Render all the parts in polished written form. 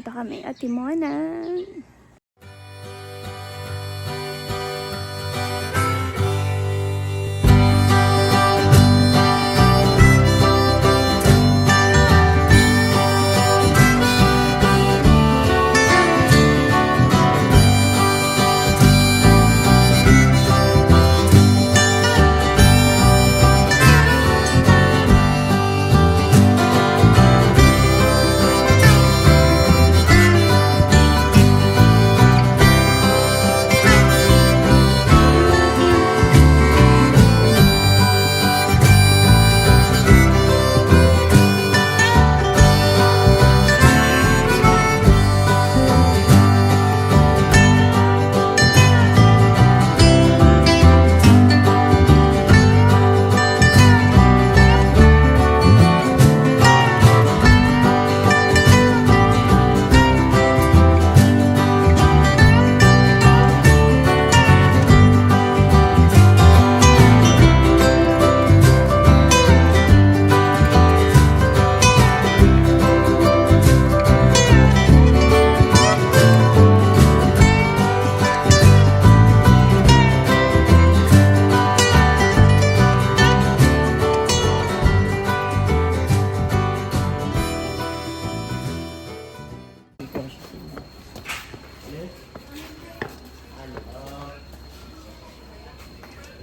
Punta kami at Timonan.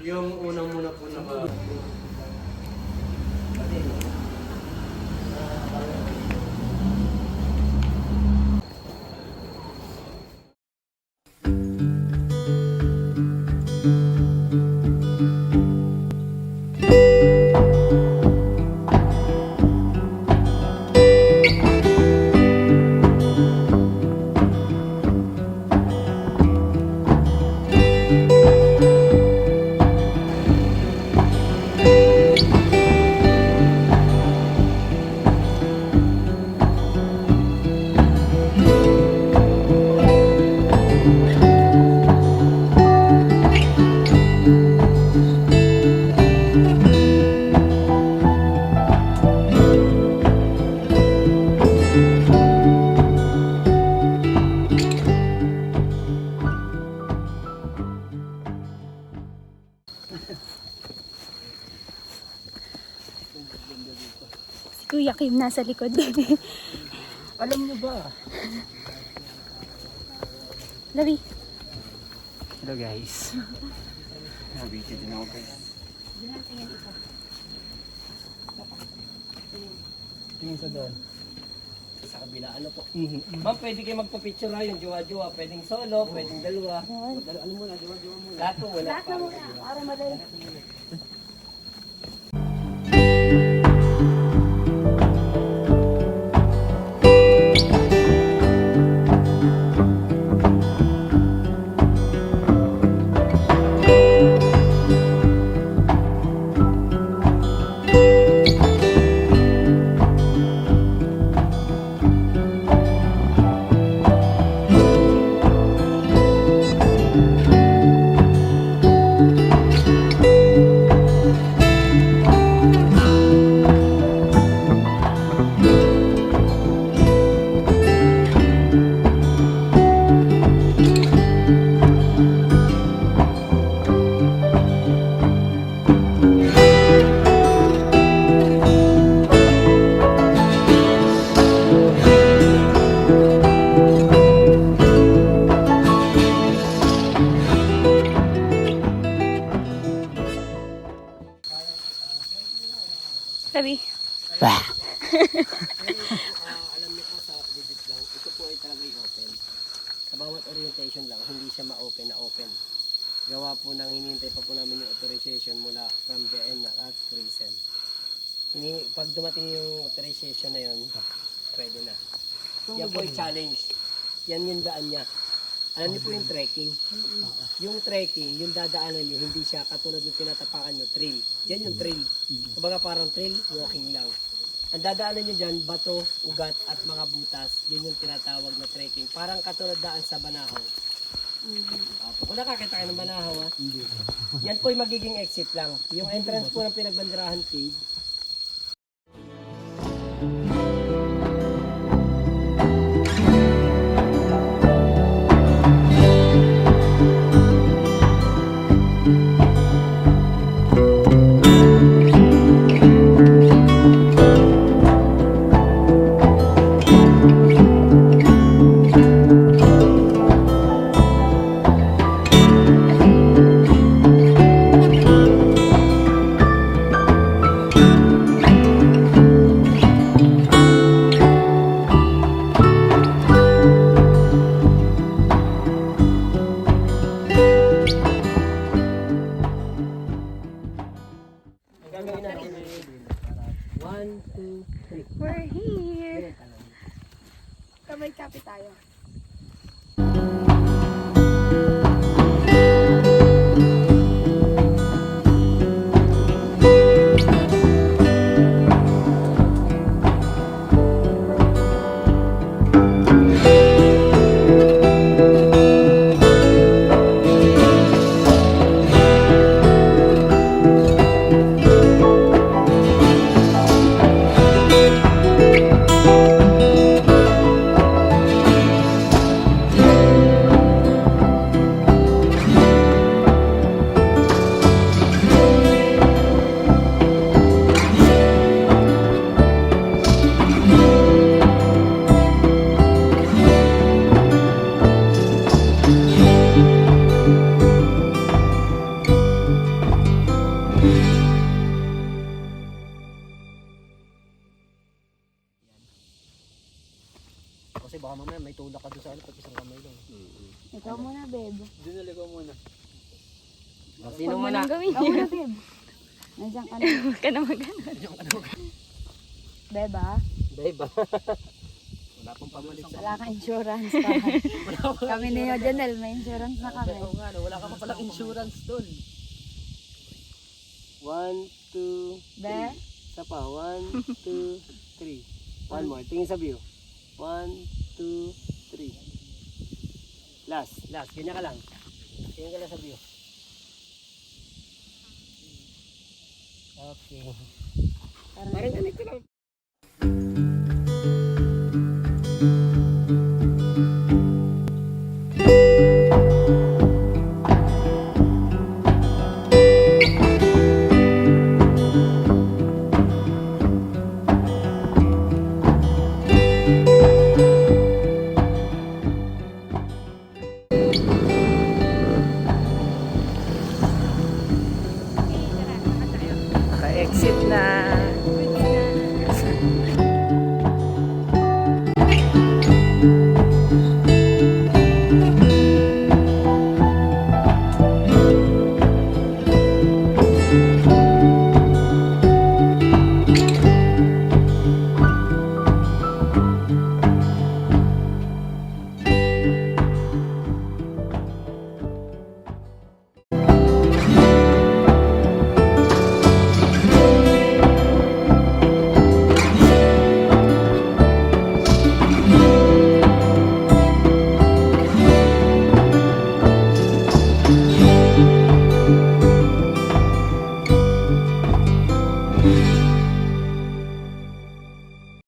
Yung unang muna po na Si Kuya Kim nasa likod. alam niyo ba? Labi. Hello guys. Nabiti din ako guys. Tingin sa doon. Sa kabila, ano po? Ma'am, pwede kayo magpa-picture ha, yung jowa-jowa. Pwedeng solo, pwedeng dalawa. Ano muna, jowa-jowa muna. Lahat po muna. Lahat na muna. Para madali. Labi. Alam niyo po sa digit lang, ito po ay talaga open. Sa bawat orientation lang, hindi siya ma-open na open. Gawa po nang hinihintay pa po namin yung authorization mula from DN at Prisen. Pag dumating yung authorization na yun, pwede na. Yan po yung challenge. Yan yung daan niya. Alam niyo po yung trekking. Yung trekking, yung dadaanan niyo, hindi siya katulad ng tinatapakan niyo, trail. Yan yung trail. Kumbaga parang trail, walking lang. Ang dadaanan niyo dyan, bato, ugat at mga butas, yun yung tinatawag na trekking. Parang katulad daan sa Banahaw. Kung nakakita kayo ng Banahaw, ha? Yan po yung magiging exit lang. Yung entrance po ng Pinagbanderahan Cave, Sabay kape tayo. Kasi baka mamaya may tulak ka doon sa pag isang kamay lang. Ikaw muna, babe. Doon naligaw muna. Huwag Sino mo muna? nang gawin yun. Ikaw muna, babe. Nandiyan ka na. Huwag ka na mag-ganon. Babe, ah. Babe. Wala pang pamalit sa... Wala kang insurance pa. Kami ni Janel, may insurance na kami. Oo nga, no, wala ka pa palang insurance doon. 1, 2, Be? isa pa. 1, 2, 3. One more. Tingin sa view. 1, 2, 3. Last. Ganyan ka lang. Tingin ka lang sa view. Okay. Parang ganito lang.